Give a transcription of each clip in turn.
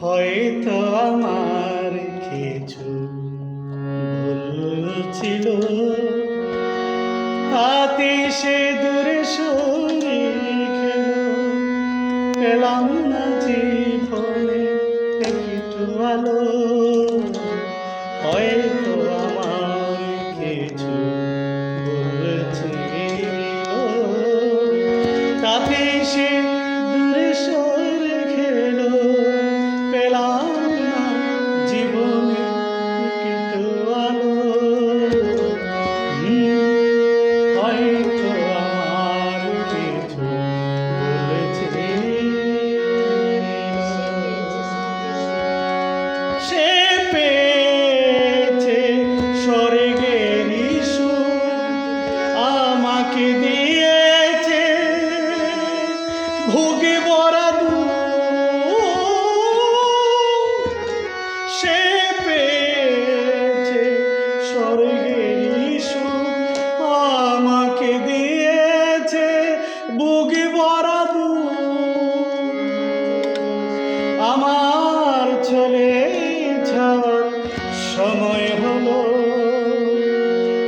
হয়তো আমার কিছু ভুল ছিল, তাতে সে দূরে সরে গেল। পেলাম না জীবনে একটু আলো, হয়তো আমার কিছু ভুল ছিল, তাতে সে দূরে সরে গেল। পেলাম না জীবনে একটু আলো, হয়তো আমার কিছু সে পেয়েছে স্বর্গেরই সুখ, আমাকে দিয়েছে ভোগে ভরা দুঃখ। সে পেয়েছে স্বর্গেরই সুখ, আমাকে দিয়েছে ভোগে ভরা দুঃখ। আমার চলে যাওয়ার সময় হলো,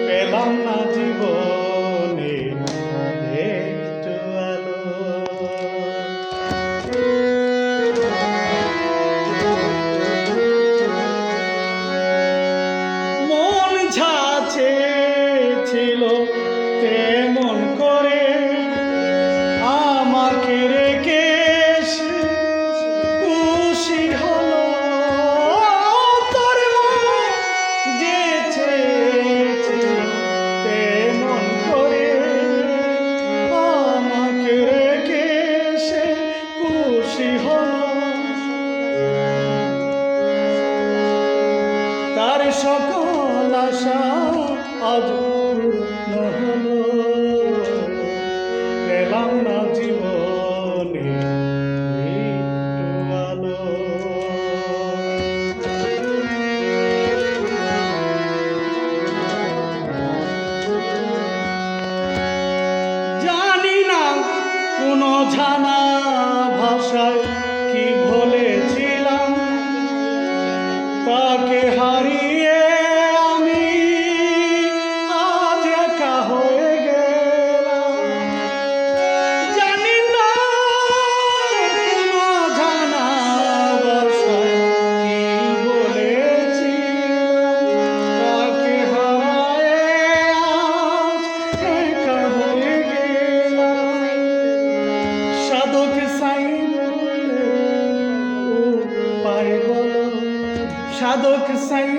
পেলাম না জীবনে একটু আলো। মন যা চেয়েছিল তেমন করে আমাকে রেখে খুশি হলো। তোর মন যে চেয়েছিল তেমন করে আমাকে রেখে সে খুশি হলো। তার সকল আশা আজ পূর্ণ হলো, পেলাম না জীবনে একটু আলো। জানি না কোন জানা ভাষায় কি বলেছিলাম, তাকে হারিয়ে আমি আজ একা হয়ে গেলাম। জানি না কোন জানা ভাষায় কি বলেছিলাম, তাকে হারিয়ে আজ একা হয়ে গেলাম। সাধক সাই বলে উপায় বলো, সাধক সাই